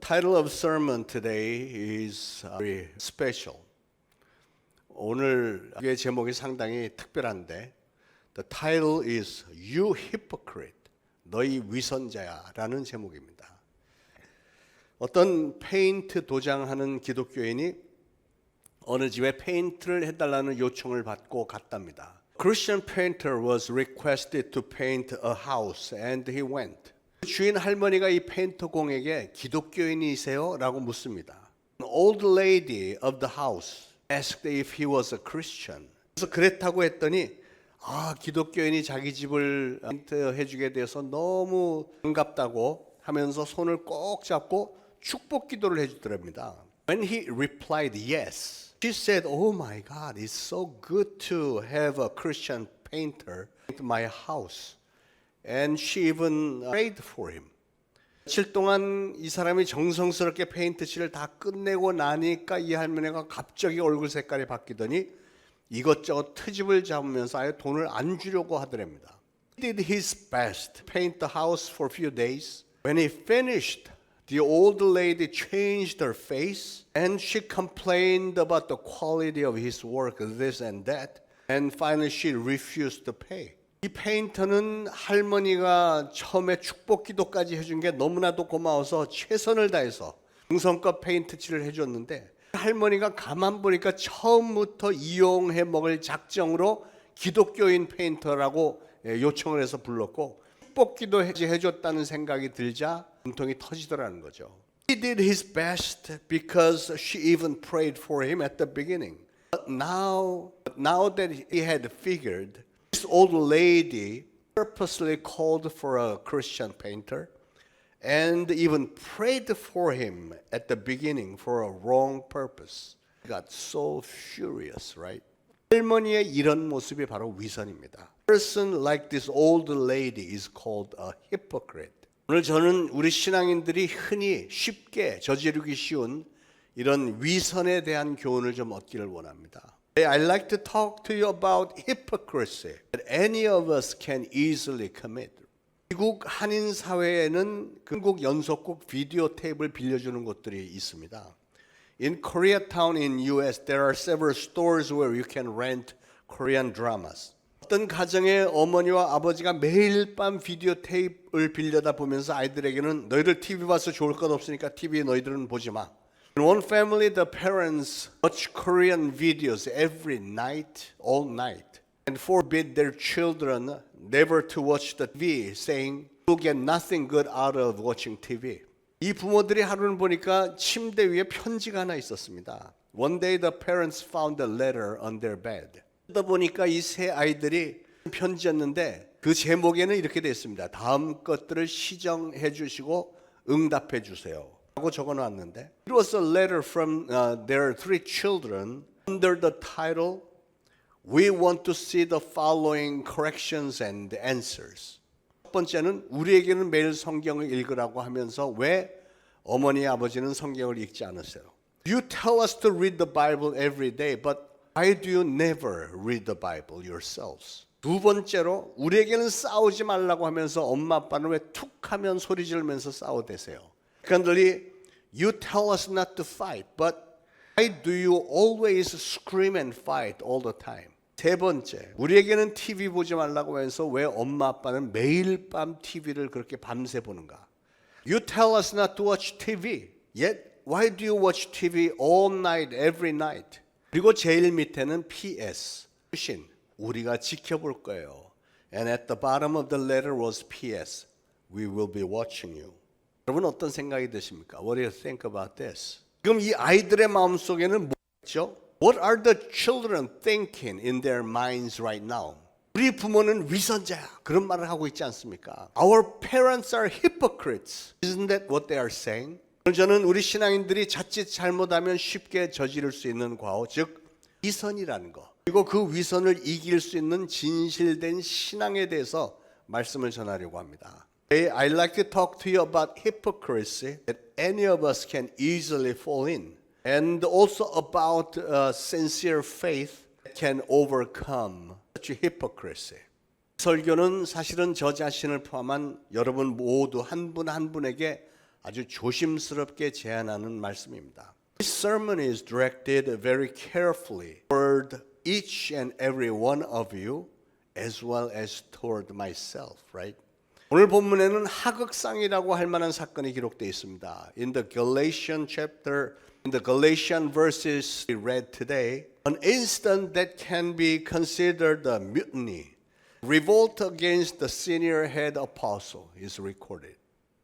title of sermon today is very special. 오늘의 제목이 상당히 특별한데 The title is You Hypocrite, 너희 위선자야라는 제목입니다. 어떤 페인트 도장하는 기독교인이 어느 집에 페인트를 해달라는 요청을 받고 갔답니다. Christian painter was requested to paint a house and he went. 주인 할머니가 이 페인터 공에게 기독교인이세요? 라고 묻습니다. An old lady of the house asked if he was a Christian. 그래서 그랬다고 했더니 기독교인이 자기 집을 페인트 해주게 돼서 너무 반갑다고 하면서 손을 꼭 잡고 축복 기도를 해주더랍니다. When he replied yes, she said, "Oh my God, it's so good to have a Christian painter paint my house." And she even prayed for him. 며칠 동안 이 사람이 정성스럽게 페인트 칠을 다 끝내고 나니까 이 할머니가 갑자기 얼굴 색깔이 바뀌더니 이것저것 트집을 잡으면서 아예 돈을 안 주려고 하더랍니다. He did his best to paint the house for a few days. When he finished, the old lady changed her face and she complained about the quality of his work, this and that. And finally she refused to pay. 이 페인터는 할머니가 처음에 축복 기도까지 해준 게 너무나도 고마워서 최선을 다해서 정성껏 페인트 칠을 해줬는데 할머니가 가만 보니까 처음부터 이용해 먹을 작정으로 기독교인 페인터라고 요청을 해서 불렀고 축복 기도 해줬다는 생각이 들자 분통이 터지더라는 거죠. He did his best because she even prayed for him at the beginning. But now that he had figured this old lady purposely called for a Christian painter and even prayed for him at the beginning for a wrong purpose. He got so furious, right? 할머니의 이런 모습이 바로 위선입니다. A person like this old lady is called a hypocrite. 오늘 저는 우리 신앙인들이 흔히 쉽게 저지르기 쉬운 이런 위선에 대한 교훈을 좀 얻기를 원합니다. I'd like to talk to you about hypocrisy that any of us can easily commit. 미국 한인 사회에는 한국 연속국 비디오 테이프를 빌려주는 곳들이 있습니다. In Koreatown in US, there are several stores where you can rent Korean dramas. 어떤 가정의 어머니와 아버지가 매일 밤 비디오 테이프를 빌려다 보면서 아이들에게는 너희들 TV 봐서 좋을 것 없으니까 TV 너희들은 보지 마. In one family, the parents watch Korean videos every night, all night, and forbid their children never to watch the TV, saying, "You get nothing good out of watching TV." 이 부모들이 하루는 보니까 침대 위에 편지가 하나 있었습니다. One day, the parents found a letter on their bed. 그러다 보니까 이 세 아이들이 편지였는데 그 제목에는 이렇게 되어 있습니다. 다음 것들을 시정해 주시고 응답해 주세요. 하고 적어놨는데 It was a letter from their three children under the title We want to see the following corrections and answers. 첫 번째는 우리에게는 매일 성경을 읽으라고 하면서 왜 어머니 아버지는 성경을 읽지 않으세요? You tell us to read the Bible every day, but why do you never read the Bible yourselves? 두 번째로 우리에게는 싸우지 말라고 하면서 엄마 아빠는 왜 툭하면 소리 지르면서 싸워대세요? Secondly, you tell us not to fight, but why do you always scream and fight all the time? 세 번째, 우리에게는 TV 보지 말라고 해서 왜 엄마 아빠는 매일 밤 TV를 그렇게 밤새 보는가? You tell us not to watch TV, yet why do you watch TV all night, every night? 그리고 제일 밑에는 PS, 신, 우리가 지켜볼 거예요. And at the bottom of the letter was PS, we will be watching you. 여러분 어떤 생각이 드십니까? What do you think about this? 지금 이 아이들의 마음속에는 뭐죠? What are the children thinking in their minds right now? 우리 부모는 위선자야. 그런 말을 하고 있지 않습니까? Our parents are hypocrites. Isn't that what they are saying? 저는 우리 신앙인들이 자칫 잘못하면 쉽게 저지를 수 있는 과오, 즉 위선이라는 거. 그리고 그 위선을 이길 수 있는 진실된 신앙에 대해서 말씀을 전하려고 합니다. I'd like to talk to you about hypocrisy that any of us can easily fall in, and also about sincere faith that can overcome such hypocrisy. 설교는 사실은 저 자신을 포함한 여러분 모두 한 분 한 분에게 아주 조심스럽게 제안하는 말씀입니다. This sermon is directed very carefully toward each and every one of you as well as toward myself, right? 오늘 본문에는 하극상이라고 할 만한 사건이 기록되어 있습니다. In the Galatian chapter, in the Galatian verses we read today, an incident that can be considered a mutiny, revolt against the senior head apostle is recorded.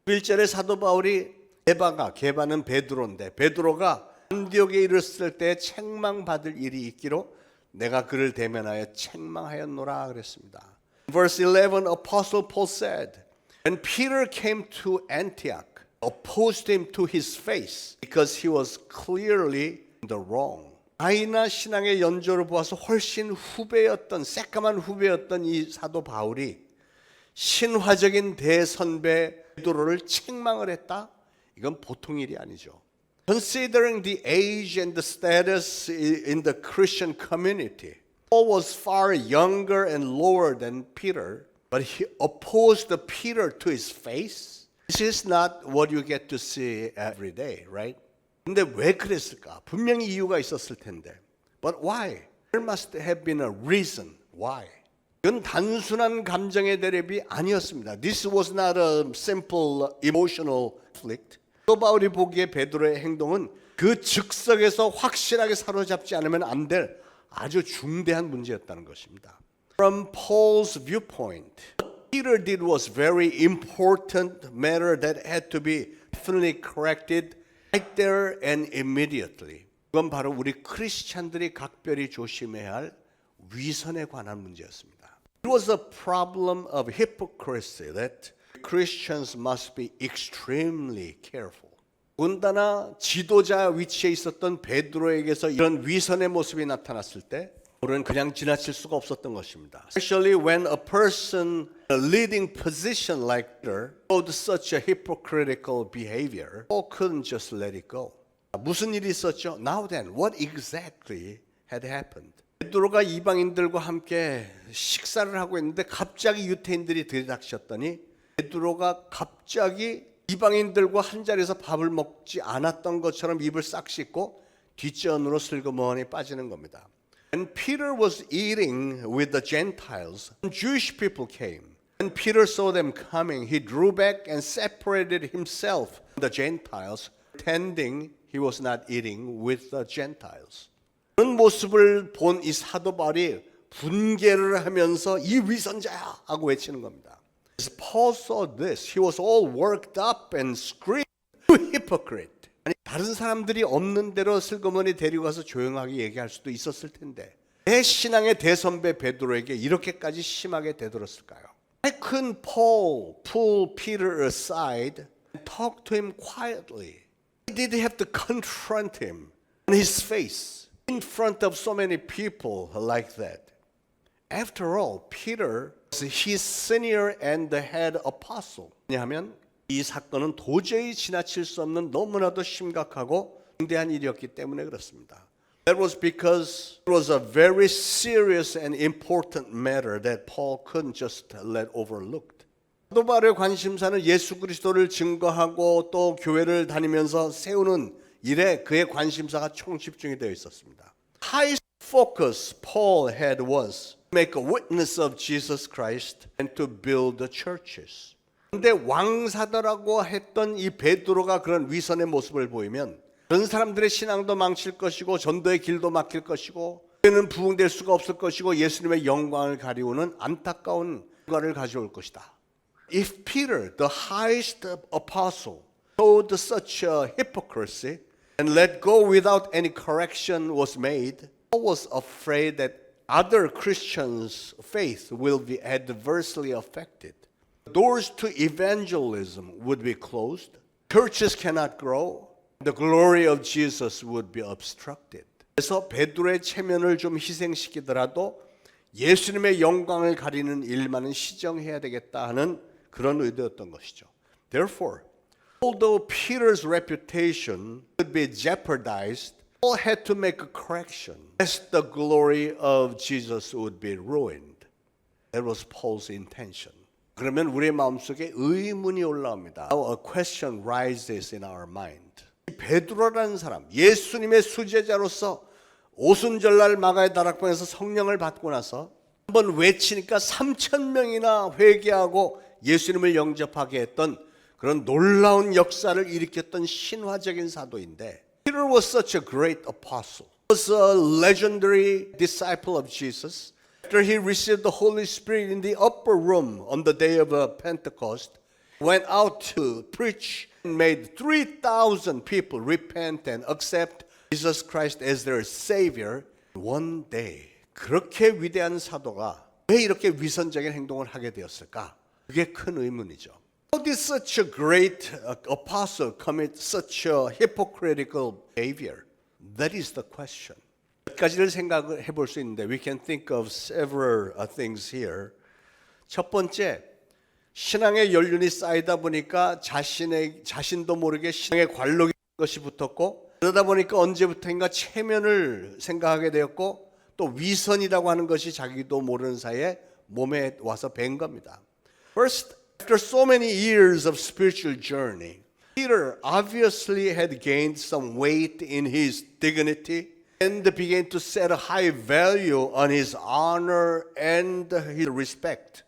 1절에 사도 바울이 게바는 베드로인데 베드로가 안디옥에 이르렀을 때 책망받을 일이 있기로 내가 그를 대면하여 책망하였노라 그랬습니다. Verse 11, Apostle Paul said, when Peter came to Antioch, opposed him to his face because he was clearly in the wrong. 아이나 신앙의 연조를 보아서 훨씬 후배였던 새까만 후배였던 이 사도 바울이 신화적인 대선배 베드로를 책망을 했다? 이건 보통 일이 아니죠. Considering the age and the status in the Christian community, Paul was far younger and lower than Peter, but he opposed Peter to his face. This is not what you get to see every day, right? 근데 왜 그랬을까? 분명히 이유가 있었을 텐데. But why? There must have been a reason why. 이건 단순한 감정의 대립이 아니었습니다. This was not a simple emotional conflict. 또 바울이 보기에 베드로의 행동은 그 즉석에서 확실하게 사로잡지 않으면 안 될 아주 중대한 문제였다는 것입니다. From Paul's viewpoint, what Peter did was very important matter that had to be definitely corrected right there and immediately. 그건 바로 우리 크리스찬들이 각별히 조심해야 할 위선에 관한 문제였습니다. It was a problem of hypocrisy that Christians must be extremely careful. 더군다나 지도자 위치에 있었던 베드로에게서 이런 위선의 모습이 나타났을 때 우리는 그냥 지나칠 수가 없었던 것입니다. Especially when a person in a leading position like Peter showed such a hypocritical behavior, Paul couldn't just let it go. 무슨 일이 있었죠? Now then, what exactly had happened? 베드로가 이방인들과 함께 식사를 하고 있는데 갑자기 유대인들이 들이닥쳤더니 베드로가 갑자기 이방인들과 한 자리에서 밥을 먹지 않았던 것처럼 입을 싹 씻고 뒷전으로 슬그머니 빠지는 겁니다. And Peter was eating with the Gentiles. Jewish people came. When Peter saw them coming, he drew back and separated himself from the Gentiles, pretending he was not eating with the Gentiles. 그런 모습을 본 이 사도 바울이 분개를 하면서 이 위선자야 하고 외치는 겁니다. As Paul saw this, he was all worked up and screamed, "You hypocrite!" 아니 다른 사람들이 없는 대로 슬그머니 데리고 가서 조용하게 얘기할 수도 있었을 텐데 내 신앙의 대선배 베드로에게 이렇게까지 심하게 되들었을까요? Why couldn't Paul pull Peter aside and talk to him quietly? Why did he have to confront him in his face in front of so many people like that? After all, Peter was his senior and the head apostle. 왜냐하면 이 사건은 도저히 지나칠 수 없는 너무나도 심각하고 중대한 일이었기 때문에 그렇습니다. That was because it was a very serious and important matter that Paul couldn't just let overlooked. 사도 바울의 관심사는 예수 그리스도를 증거하고 또 교회를 다니면서 세우는 일에 그의 관심사가 총집중이 되어 있었습니다. Highest focus Paul had was to make a witness of Jesus Christ and to build the churches. 근데 왕사더라고 했던 이 베드로가 그런 위선의 모습을 보이면 그런 사람들의 신앙도 망칠 것이고 전도의 길도 막힐 것이고 교회는 부흥될 수가 없을 것이고 예수님의 영광을 가리우는 안타까운 결과를 가져올 것이다. If Peter, the highest apostle, showed such a hypocrisy and let go without any correction was made, Paul was afraid that other Christians' faith will be adversely affected. Doors to evangelism would be closed. Churches cannot grow. The glory of Jesus would be obstructed. 그래서 베드로의 체면을 좀 희생시키더라도 예수님의 영광을 가리는 일만은 시정해야 되겠다 하는 그런 의도였던 것이죠. Therefore, although Peter's reputation could be jeopardized, Paul had to make a correction, lest the glory of Jesus would be ruined. That was Paul's intention. 그러면 우리의 마음속에 의문이 올라옵니다. Now a question rises in our mind. 베드로라는 사람, 예수님의 수제자로서 오순절날 마가의 다락방에서 성령을 받고 나서 한번 외치니까 3,000명이나 회개하고 예수님을 영접하게 했던 그런 놀라운 역사를 일으켰던 신화적인 사도인데, Peter was such a great apostle. He was a legendary disciple of Jesus. After he received the Holy Spirit in the upper room on the day of Pentecost, went out to preach and made 3,000 people repent and accept Jesus Christ as their Savior one day. 그렇게 위대한 사도가 왜 이렇게 위선적인 행동을 하게 되었을까? 그게 큰 의문이죠. How did such a great apostle commit such a hypocritical behavior? That is the question. 몇 가지를 생각을 해볼 수 있는데 we can think of several things here. 첫 번째, 신앙의 연륜이 쌓이다 보니까 자신도 모르게 신앙의 관록이 것이 붙었고, 그러다 보니까 언제부터인가 체면을 생각하게 되었고, 또 위선이라고 하는 것이 자기도 모르는 사이에 몸에 와서 밴 겁니다. First, after so many years of spiritual journey, Peter obviously had gained some weight in his dignity and began to set a high value on his honor and his respect.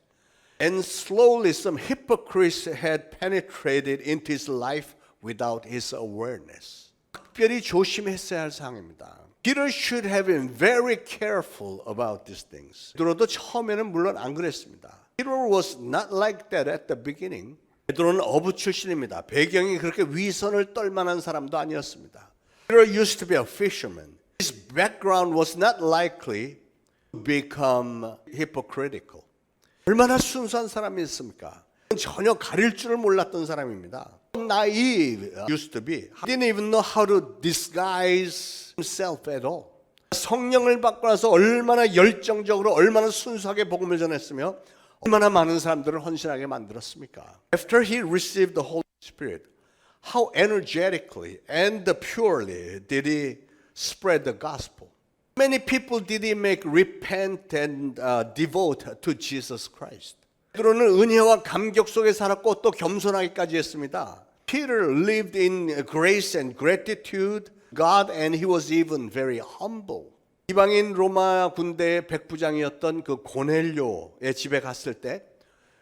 And slowly some hypocrites had penetrated into his life without his awareness. 특별히 조심했어야 할 사항입니다. Peter should have been very careful about these things. 베드로도 처음에는 물론 안 그랬습니다. Peter was not like that at the beginning. 베드로는 어부 출신입니다. 배경이 그렇게 위선을 떨 만한 사람도 아니었습니다. Peter used to be a fisherman. His background was not likely to become hypocritical. 얼마나 순수한 사람이었습니까? 전혀 가릴 줄을 몰랐던 사람입니다. Naive used to be. He didn't even know how to disguise himself at all. 성령을 받고 나서 얼마나 열정적으로 얼마나 순수하게 복음을 전했으며 얼마나 많은 사람들을 헌신하게 만들었습니까? After he received the Holy Spirit, how energetically and purely did he spread the gospel? Many people did he make repent and devote to Jesus Christ? 베드로는 은혜와 감격 속에 살았고 또 겸손하기까지 했습니다. Peter lived in grace and gratitude, God, and he was even very humble. 이방인 로마 군대의 백부장이었던 그 고넬료의 집에 갔을 때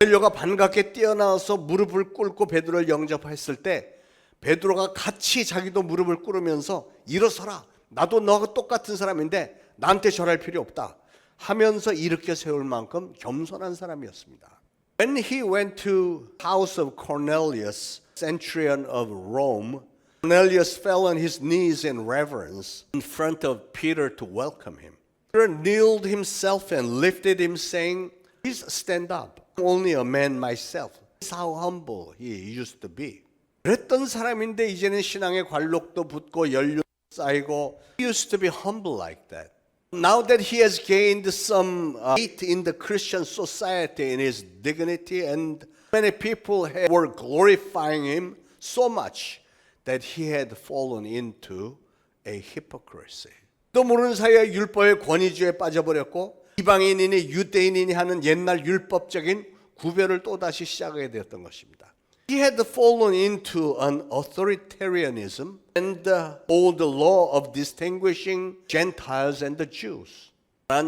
고넬료가 반갑게 뛰어나와서 무릎을 꿇고 베드로를 영접했을 때 베드로가 같이 자기도 무릎을 꿇으면서 일어서라. 나도 너하고 똑같은 사람인데 나한테 절할 필요 없다 하면서 일으켜 세울 만큼 겸손한 사람이었습니다. When he went to house of Cornelius, centurion of Rome, Cornelius fell on his knees in reverence in front of Peter to welcome him. Peter kneeled himself and lifted him, saying, "Please stand up. I'm only a man myself." This is how humble he used to be. 그랬던 사람인데 이제는 신앙의 관록도 붙고 연륜 쌓이고 he used to be humble like that. Now that he has gained some weight in the Christian society in his dignity, and many people were glorifying him so much that he had fallen into a hypocrisy. 또 모르는 사이에 율법의 권위주의에 빠져버렸고 이방인이니 유대인이니 하는 옛날 율법적인 구별을 또다시 시작하게 되었던 것입니다. He had fallen into an authoritarianism and old law of distinguishing Gentiles and the Jews.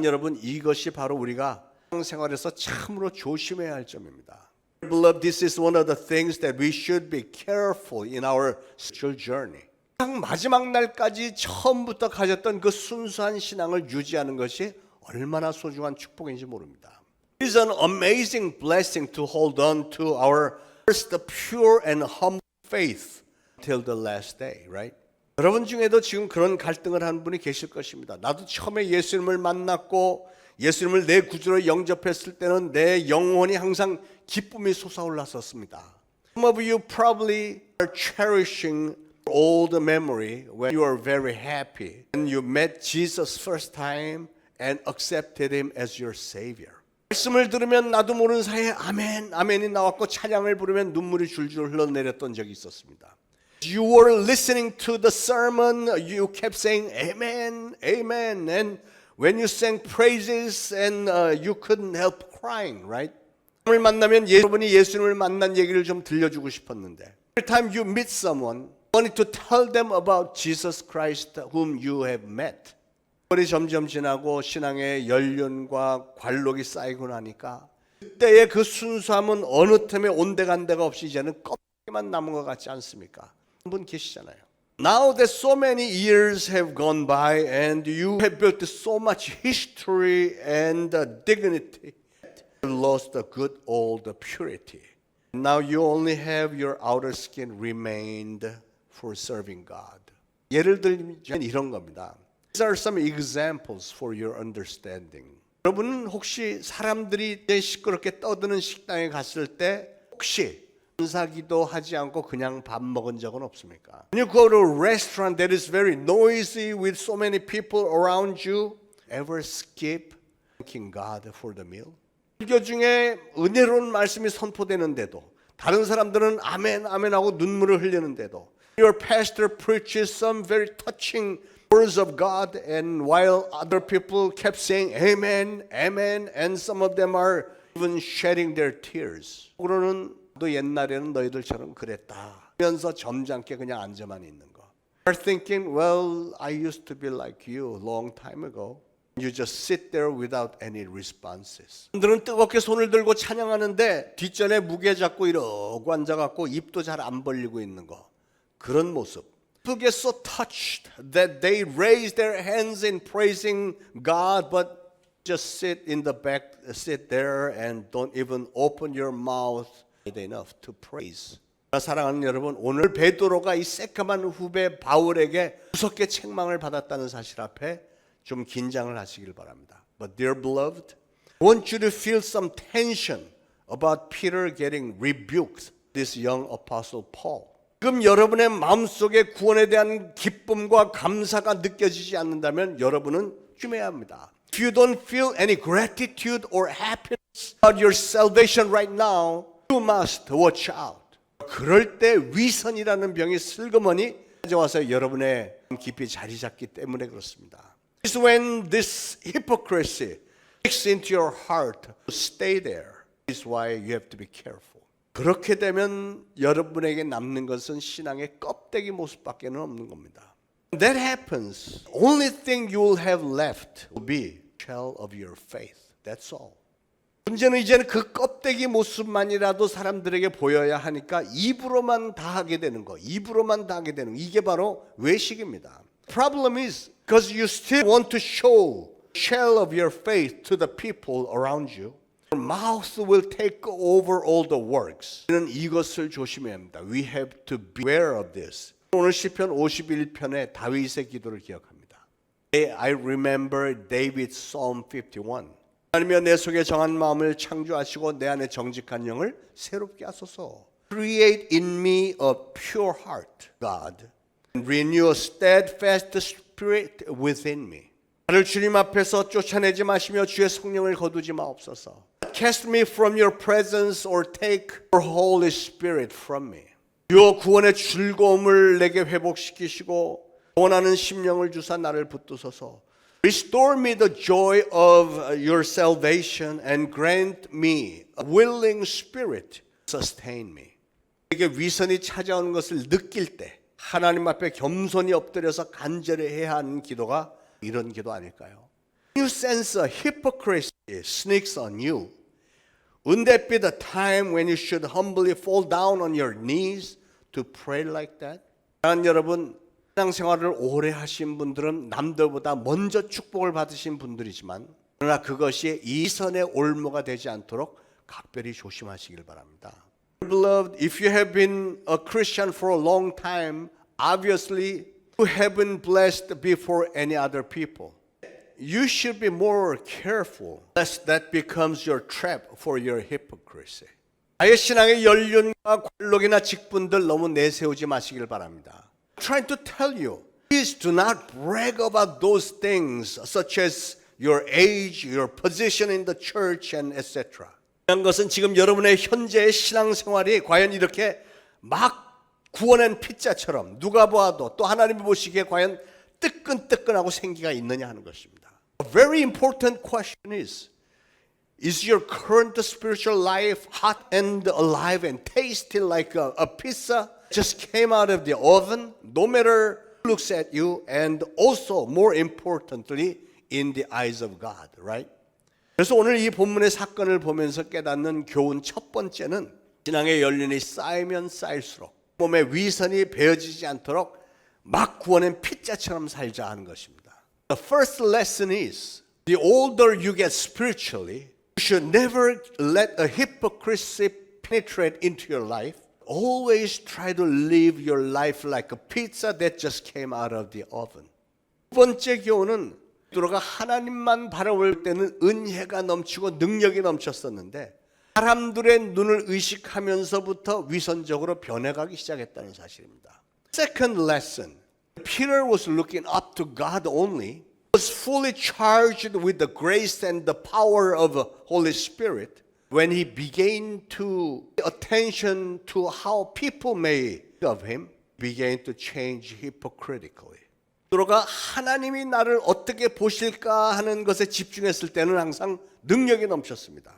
여러분, 이것이 바로 우리가 생활에서 참으로 조심해야 할 점입니다. Beloved, this is one of the things that we should be careful in our spiritual journey. 마지막 날까지 처음부터 가졌던 그 순수한 신앙을 유지하는 것이 얼마나 소중한 축복인지 모릅니다. It is an amazing blessing to hold on to our first pure and humble faith till the last day, right? 여러분 중에도 지금 그런 갈등을 하는 분이 계실 것입니다. 나도 처음에 예수님을 만났고 예수님을 내 구주로 영접했을 때는 내 영혼이 항상 기쁨이 솟아올랐었습니다. Some of you probably are cherishing old memory when you are very happy and you met Jesus first time and accepted him as your savior. 말씀을 들으면 나도 모르는 사이에 아멘, 아멘이 나왔고 찬양을 부르면 눈물이 줄줄 흘러내렸던 적이 있었습니다. You were listening to the sermon, you kept saying amen, amen, and when you sang praises and you couldn't help crying, right? 사람을 만나면 여러분이 예수님을 만난 얘기를 좀 들려주고 싶었는데 every time you meet someone, you want to tell them about Jesus Christ whom you have met. 세월이 점점 지나고 신앙의 연륜과 관록이 쌓이고 나니까 그때의 그 순수함은 어느 틈에 온데간데가 없이 이제는 껍데기만 남은 것 같지 않습니까? 한 분 계시잖아요. Now that so many years have gone by and you have built so much history and dignity, you lost the good old purity. Now you only have your outer skin remained for serving God. 예를 들면 이런 겁니다. These are some examples for your understanding. 여러분은 혹시 사람들이 시끄럽게 떠드는 식당에 갔을 때 혹시 감사기도 하지 않고 그냥 밥 먹은 적은 없습니까? When you go to a restaurant that is very noisy with so many people around you, ever skip thanking God for the meal? 설교 중에 은혜로운 말씀이 선포되는데도 다른 사람들은 아멘 아멘 하고 눈물을 흘리는데도 your pastor preaches some very touching words of God and while other people kept saying amen amen and some of them are even shedding their tears. 그러는 또 옛날에는 너희들처럼 그랬다 하면서 점잖게 그냥 앉아만 있는 거. You're thinking, well, I used to be like you a long time ago. You just sit there without any responses. 사람들은 뜨겁게 손을 들고 찬양하는데 뒷전에 무게 잡고 이러고 앉아갖고 입도 잘 안 벌리고 있는 거. 그런 모습. People get so touched that they raise their hands in praising God, but just sit in the back, sit there and don't even open your mouth enough to praise. 사랑하는 여러분, 오늘 베드로가 이 새까만 후배 바울에게 무섭게 책망을 받았다는 사실 앞에 좀 긴장을 하시길 바랍니다. But dear beloved, I want you to feel some tension about Peter getting rebuked, this young apostle Paul. 지금 여러분의 마음속에 구원에 대한 기쁨과 감사가 느껴지지 않는다면 여러분은 조심해야 합니다. If you don't feel any gratitude or happiness about your salvation right now, you must watch out. 그럴 때 위선이라는 병이 슬그머니 가져와서 여러분의 깊이 자리 잡기 때문에 그렇습니다. It's when this hypocrisy takes into your heart to stay there. That's why you have to be careful. 그렇게 되면 여러분에게 남는 것은 신앙의 껍데기 모습밖에는 없는 겁니다. When that happens, only thing you will have left will be shell of your faith. That's all. 문제는 이제는 그 껍데기 모습만이라도 사람들에게 보여야 하니까 입으로만 다 하게 되는 거, 입으로만 다 하게 되는 거. 이게 바로 외식입니다. Problem is because you still want to show shell of your faith to the people around you. Your mouth will take over all the works. 우리는 이것을 조심해야 합니다. We have to beware of this. 오늘 시편 51편의 다윗의 기도를 기억합니다. I remember David's Psalm 51. 하나님이여 내 속에 정한 마음을 창조하시고 내 안에 정직한 영을 새롭게 하소서. Create in me a pure heart, God, and renew a steadfast spirit within me. 나를 주님 앞에서 쫓아내지 마시며 주의 성령을 거두지 마옵소서. Cast me from your presence or take your Holy Spirit from me. 주여 구원의 즐거움을 내게 회복시키시고 원하는 심령을 주사 나를 붙드소서. Restore me the joy of your salvation and grant me a willing spirit. Sustain me. 에게 위선이 찾아오는 것을 느낄 때 하나님 앞에 겸손히 엎드려서 간절히 해야 하는 기도가 이런 기도 아닐까요? You sense a hypocrisy sneaks on you. Wouldn't that be the time when you should humbly fall down on your knees to pray like that? 여러분, 신앙생활을 오래 하신 분들은 남들보다 먼저 축복을 받으신 분들이지만 그러나 그것이 이선의 올무가 되지 않도록 각별히 조심하시길 바랍니다. Beloved, if you have been a Christian for a long time, obviously you have been blessed before any other people. You should be more careful lest that becomes your trap for your hypocrisy. 아예 신앙의 연륜과 관록이나 직분들 너무 내세우지 마시길 바랍니다. I'm trying to tell you, please do not brag about those things such as your age, your position in the church, and etc. 이런 것은 지금 여러분의 현재의 신앙생활이 과연 이렇게 막 구워낸 피자처럼 누가 봐도 또 하나님이 보시기에 과연 뜨끈뜨끈하고 생기가 있느냐 하는 것입니다. A very important question is, Is your current spiritual life hot and alive and tasty like a pizza just came out of the oven? No matter who looks at you, and also more importantly in the eyes of God, right? 그래서 오늘 이 본문의 사건을 보면서 깨닫는 교훈 첫 번째는 신앙의 연륜이 쌓이면 쌓일수록 몸의 위선이 베어지지 않도록 막 구워낸 피자처럼 살자 하는 것입니다. The first lesson is the older you get spiritually, you should never let a hypocrisy penetrate into your life. Always try to live your life like a pizza that just came out of the oven. 두 번째 교훈은 베드로가 하나님만 바라볼 때는 은혜가 넘치고 능력이 넘쳤었는데 사람들의 눈을 의식하면서부터 위선적으로 변해가기 시작했다는 사실입니다. Second lesson, Peter was looking up to God only, was fully charged with the grace and the power of the Holy Spirit when he began to pay attention to how people may think of him, began to change hypocritically. 베드로가 하나님이 나를 어떻게 보실까 하는 것에 집중했을 때는 항상 능력이 넘쳤습니다.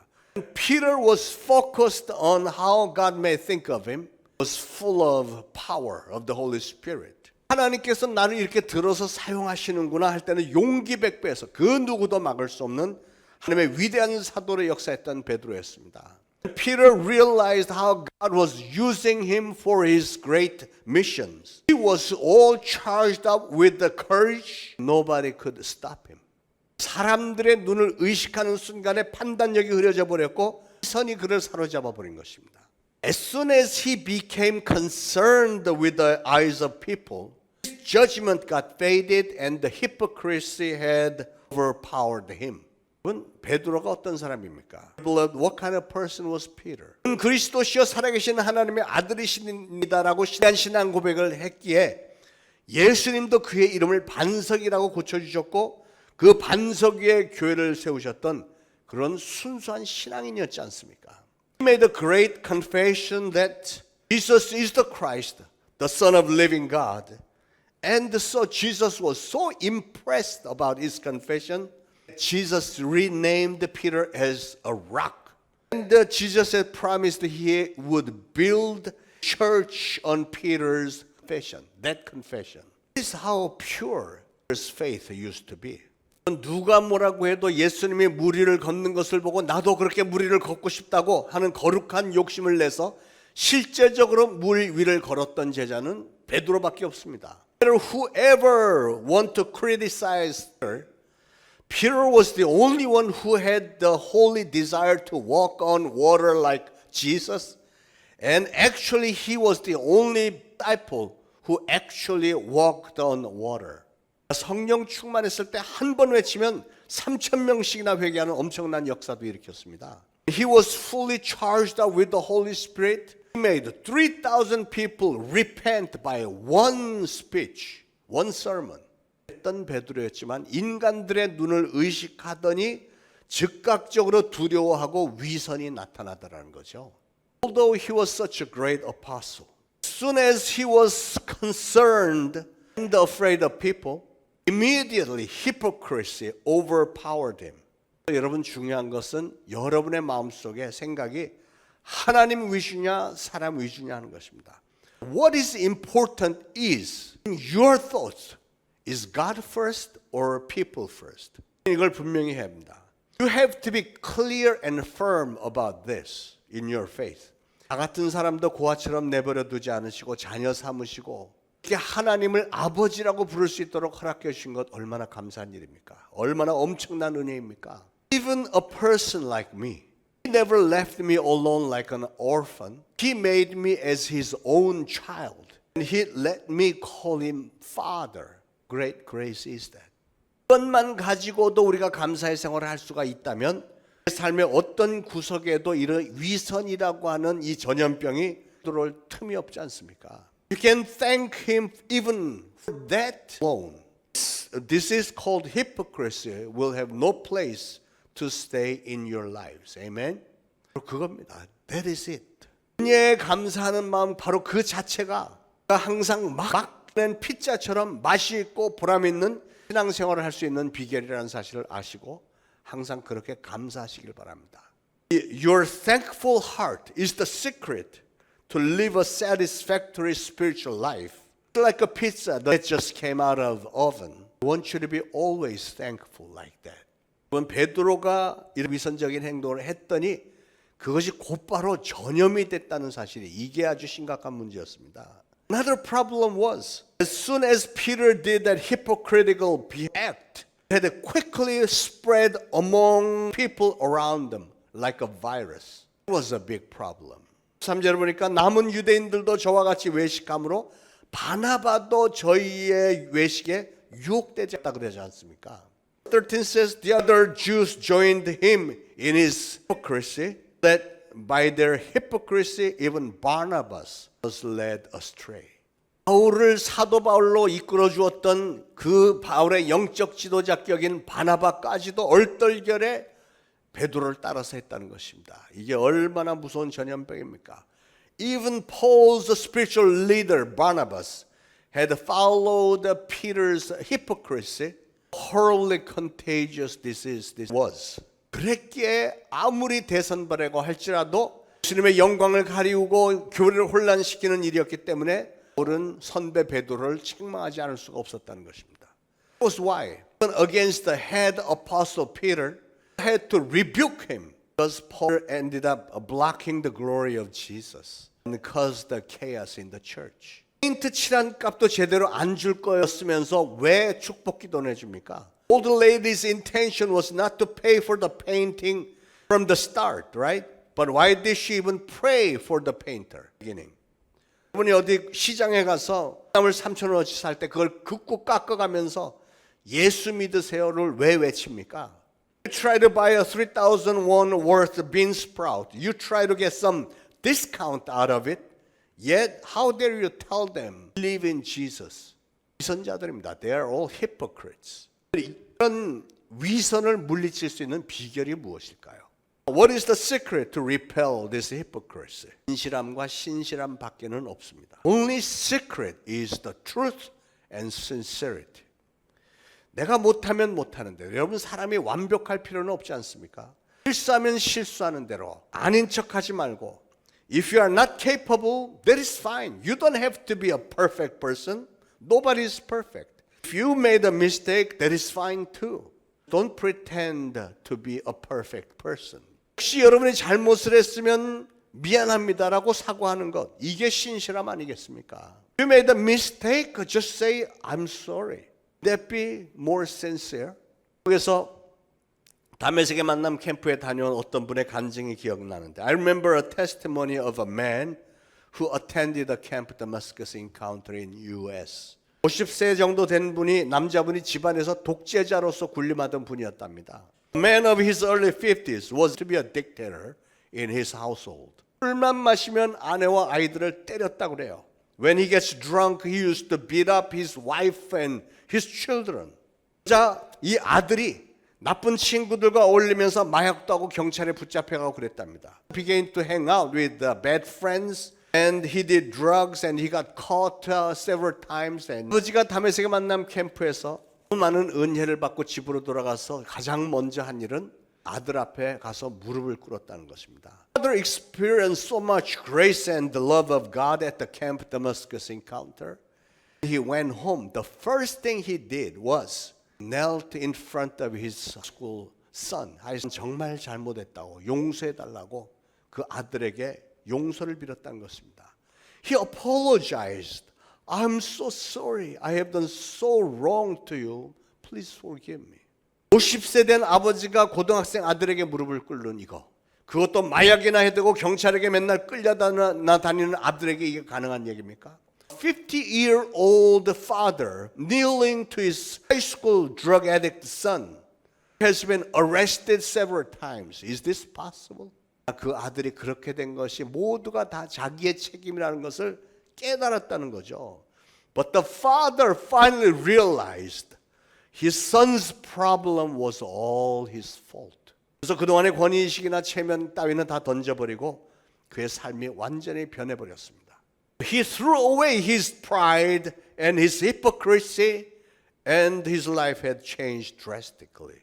Peter was focused on how God may think of him, was full of power of the Holy Spirit. 하나님께서 나를 이렇게 들어서 사용하시는구나 할 때는 용기 백배에서 그 누구도 막을 수 없는 하나님의 위대한 사도를 역사했던 베드로였습니다. Peter realized how God was using him for his great missions. He was all charged up with the courage. Nobody could stop him. 사람들의 눈을 의식하는 순간에 판단력이 흐려져 버렸고 선이 그를 사로잡아 버린 것입니다. As soon as he became concerned with the eyes of people, his judgment got faded and the hypocrisy had overpowered him. 베드로가 어떤 사람입니까? What kind of person was Peter? 그리스도시여 살아계신 하나님의 아들이십니다라고 신앙 고백을 했기에 예수님도 그의 이름을 반석이라고 고쳐주셨고 그 반석 위에 교회를 세우셨던 그런 순수한 신앙인이었지 않습니까? He made a great confession that Jesus is the Christ, the Son of living God. And so Jesus was so impressed about his confession, Jesus renamed Peter as a rock. And Jesus had promised he would build church on Peter's confession, that confession. This is how pure his faith used to be. 누가 뭐라고 해도 예수님이 무리를 걷는 것을 보고 나도 그렇게 무리를 걷고 싶다고 하는 거룩한 욕심을 내서 실제적으로 물 위를 걸었던 제자는 베드로밖에 없습니다. Whoever want to criticize her, Peter was the only one who had the holy desire to walk on water like Jesus, and actually he was the only disciple who actually walked on water. 성령 충만했을 때 한 번 외치면 3,000명씩이나 회개하는 엄청난 역사도 일으켰습니다. He was fully charged up with the Holy Spirit. He made 3,000 people repent by one speech, one sermon. 했던 베드로였지만 인간들의 눈을 의식하더니 즉각적으로 두려워하고 위선이 나타나더라는 거죠. Although he was such a great apostle, as soon as he was concerned and afraid of people, immediately hypocrisy overpowered him. 여러분 중요한 것은 여러분의 마음속에 생각이 하나님 위주냐 사람 위주냐 하는 것입니다. What is important is in your thoughts, is God first or people first? 이걸 분명히 해야 합니다. You have to be clear and firm about this in your faith. 나 같은 사람도 고아처럼 내버려 두지 않으시고 자녀 삼으시고 이렇게 하나님을 아버지라고 부를 수 있도록 허락해 주신 것 얼마나 감사한 일입니까? 얼마나 엄청난 은혜입니까? Even a person like me, he never left me alone like an orphan. He made me as his own child. And he let me call him father. Great grace is that. 이것만 가지고도 우리가 감사의 생활을 할 수가 있다면 삶의 어떤 구석에도 이런 위선이라고 하는 이 전염병이 들어올 틈이 없지 않습니까? You can thank him even for that alone. This is called hypocrisy. Will have no place to stay in your lives. Amen. 그겁니다. That is it. 은혜에 감사하는 마음 바로 그 자체가 항상 막낸 피자처럼 맛이 있고 보람 있는 신앙생활을 할 수 있는 비결이라는 사실을 아시고 항상 그렇게 감사하시길 바랍니다. Your thankful heart is the secret to live a satisfactory spiritual life. Like a pizza that just came out of oven. I want you to be always thankful like that. 이번 베드로가 이런 위선적인 행동을 했더니 그것이 곧바로 전염이 됐다는 사실이 이게 아주 심각한 문제였습니다. Another problem was as soon as Peter did that hypocritical act, it had quickly spread among people around them like a virus. It was a big problem. 3절을 보니까 남은 유대인들도 저와 같이 외식함으로 바나바도 저희의 외식에 유혹되지 않습니까? 13 says the other Jews joined him in his hypocrisy, that by their hypocrisy even Barnabas was led astray. 바울을 사도 바울로 이끌어 주었던 그 바울의 영적 지도자격인 바나바까지도 얼떨결에 베드로를 따라서 했다는 것입니다. 이게 얼마나 무서운 전염병입니까? Even Paul's spiritual leader Barnabas had followed Peter's hypocrisy. Horribly contagious this was. 그랬기에 아무리 대선배라고 할지라도 주님의 영광을 가리우고 교회를 혼란시키는 일이었기 때문에 바울은 선배 베드로를 책망하지 않을 수가 없었다는 것입니다. That was why against the head apostle Peter had to rebuke him because Paul ended up blocking the glory of Jesus and caused the chaos in the church. 페인트 칠한 값도 제대로 안 줄 거였으면서 왜 축복 기도를 해줍니까? Old lady's intention was not to pay for the painting from the start, right? But why did she even pray for the painter? Beginning. 여러분이 어디 시장에 가서 땀을 3,000원어치 살 때 그걸 긋고 깎아가면서 예수 믿으세요를 왜 외칩니까? You try to buy a 3,000 won worth bean sprout. You try to get some discount out of it. Yet, how dare you tell them, believe in Jesus? 위선자들입니다. They are all hypocrites. 이런 위선을 물리칠 수 있는 비결이 무엇일까요? What is the secret to repel this hypocrisy? 진실함과 신실함 밖에는 없습니다. Only secret is the truth and sincerity. 내가 못하면 못하는 대로. 여러분 사람이 완벽할 필요는 없지 않습니까? 실수하면 실수하는 대로. 아닌 척하지 말고. If you are not capable, that is fine. You don't have to be a perfect person. Nobody is perfect. If you made a mistake, that is fine too. Don't pretend to be a perfect person. 혹시 여러분이 잘못을 했으면 미안합니다라고 사과하는 것. 이게 신실함 아니겠습니까? If you made a mistake, just say, I'm sorry. That be more sincere. 그래서 다메섹의 만남 캠프에 다녀온 어떤 분의 간증이 기억나는데 I remember a testimony of a man who attended the Camp Damascus encounter in US. 50세 정도 된 분이 남자분이 집안에서 독재자로서 군림하던 분이었답니다. A man of his early 50s was to be a dictator in his household. 술만 마시면 아내와 아이들을 때렸다고 그래요. When he gets drunk, he used to beat up his wife and his children. 자, 이 아들이 나쁜 친구들과 어울리면서 마약도 하고 경찰에 붙잡혀가고 그랬답니다. He began to hang out with bad friends and he did drugs and he got caught several times. And 아버지가 다메섹의 만남 캠프에서 많은 은혜를 받고 집으로 돌아가서 가장 먼저 한 일은 아들 앞에 가서 무릎을 꿇었다는 것입니다. Father experienced so much grace and the love of God at the Camp Damascus encounter. He went home. The first thing he did was knelt in front of his school son. 정말 잘못했다고 용서해달라고 그 아들에게 용서를 빌었다는 것입니다. He apologized. I'm so sorry. I have done so wrong to you. Please forgive me. 50세 된 아버지가 고등학생 아들에게 무릎을 꿇는 이거. 그것도 마약이나 해대고 경찰에게 맨날 끌려다니는 아들에게 이게 가능한 얘기입니까? 50-year-old father kneeling to his high school drug addict son has been arrested several times. Is this possible? 그 아들이 그렇게 된 것이 모두가 다 자기의 책임이라는 것을 깨달았다는 거죠. But the father finally realized his son's problem was all his fault. 그래서 그동안의 권위의식이나 체면 따위는 다 던져버리고 그의 삶이 완전히 변해버렸습니다. He threw away his pride and his hypocrisy and his life had changed drastically.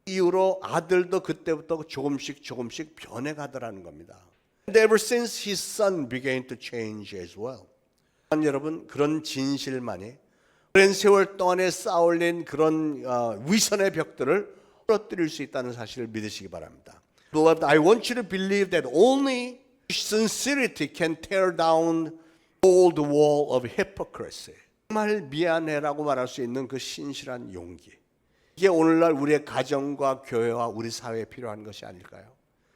이후로 아들도 그때부터 조금씩 변해가더라는 겁니다. And ever since his son began to change as well. 여러분, 그런 진실만이 오랜 세월 동안에 쌓아올린 그런 위선의 벽들을 부러뜨릴 수 있다는 사실을 믿으시기 바랍니다. Beloved, I want you to believe that only sincerity can tear down all the wall of hypocrisy. 정말 미안해라고 말할 수 있는 그 신실한 용기. 이게 오늘날 우리의 가정과 교회와 우리 사회에 필요한 것이 아닐까요?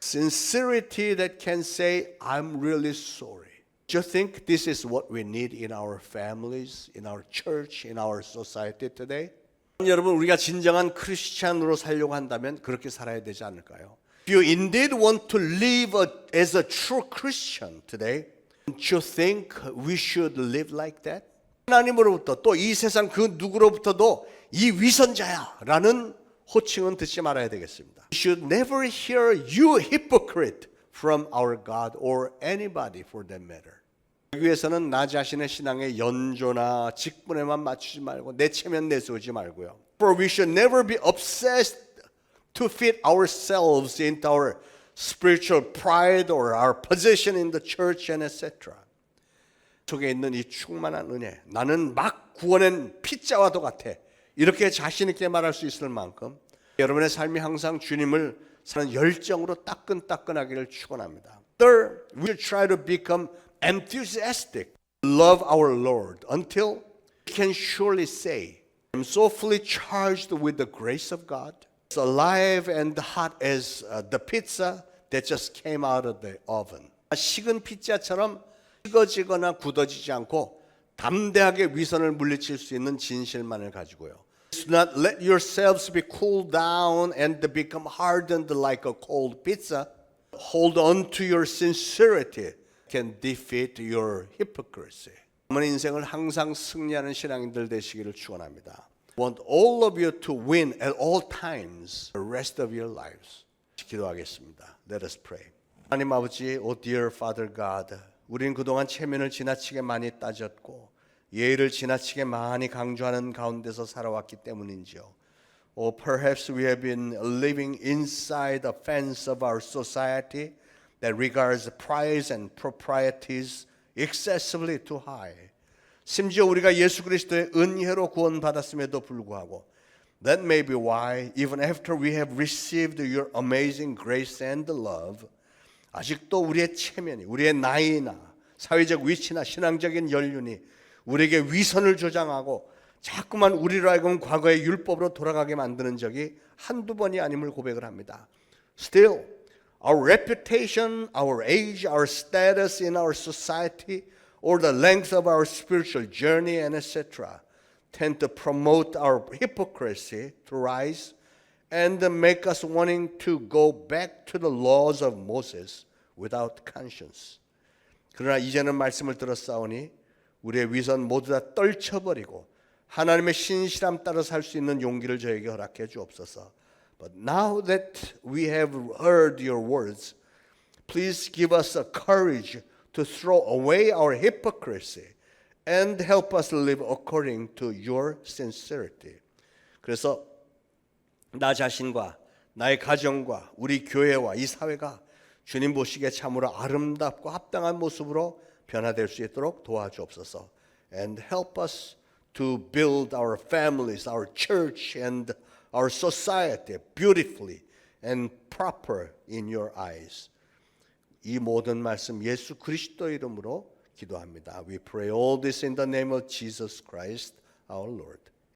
Sincerity that can say, I'm really sorry. Do you think this is what we need in our families, in our church, in our society today? 여러분, 우리가 진정한 크리스찬으로 살려고 한다면 그렇게 살아야 되지 않을까요? If you indeed want to live as a true Christian today, don't you think we should live like that? 하나님으로부터 또 이 세상 그 누구로부터도 이 위선자야라는 호칭은 듣지 말아야 되겠습니다. We should never hear you hypocrite from our God or anybody for that matter. 여기 위해서는 나 자신의 신앙의 연조나 직분에만 맞추지 말고 내 체면 내세우지 말고요. For we should never be obsessed to fit ourselves into our spiritual pride or our position in the church and etc. 속에 있는 이 충만한 은혜, 나는 막 구원한 피자와도 같아. 이렇게 자신 있게 말할 수 있을 만큼 여러분의 삶이 항상 주님을 사는 열정으로 따끈따끈하기를 축원합니다. Third, we should try to become enthusiastic, love our Lord until we can surely say, I'm so fully charged with the grace of God. It's alive and hot as the pizza that just came out of the oven. 식은 피자처럼 식어지거나 굳어지지 않고 담대하게 위선을 물리칠 수 있는 진실만을 가지고요. Do not let yourselves be cooled down and become hardened like a cold pizza. Hold on to your sincerity. Can defeat your hypocrisy. 남은 인생을 항상 승리하는 신앙인들 되시기를 축원합니다. Want all of you to win at all times the rest of your lives. 기도하겠습니다. Let us pray. 하나님 아버지, O dear Father God, 우리는 그동안 체면을 지나치게 많이 따졌고 예의를 지나치게 많이 강조하는 가운데서 살아왔기 때문인지요. Or perhaps we have been living inside the fence of our society that regards prides and proprieties excessively too high. 심지어 우리가 예수 그리스도의 은혜로 구원받았음에도 불구하고 that may be why even after we have received your amazing grace and love 아직도 우리의 체면이, 우리의 나이나 사회적 위치나 신앙적인 연륜이 우리에게 위선을 조장하고 자꾸만 우리로 하여금 과거의 율법으로 돌아가게 만드는 적이 한두 번이 아님을 고백을 합니다. Still, our reputation, our age, our status in our society, or the length of our spiritual journey, and etc., tend to promote our hypocrisy to rise and make us wanting to go back to the laws of Moses without conscience. 그러나 이제는 말씀을 들었사오니 우리의 위선 모두 다 떨쳐버리고 하나님의 신실함 따라 살 수 있는 용기를 저에게 허락해 주옵소서. But now that we have heard your words, please give us a courage to throw away our hypocrisy and help us live according to your sincerity. 그래서 나 자신과 나의 가정과 우리 교회와 이 사회가 주님 보시기에 참으로 아름답고 합당한 모습으로 변화될 수 있도록 도와주옵소서. And help us to build our families, our church, and our society beautifully and proper in your eyes. 이 모든 말씀 예수 그리스도 이름으로 기도합니다. We pray all this in the name of Jesus Christ, our Lord.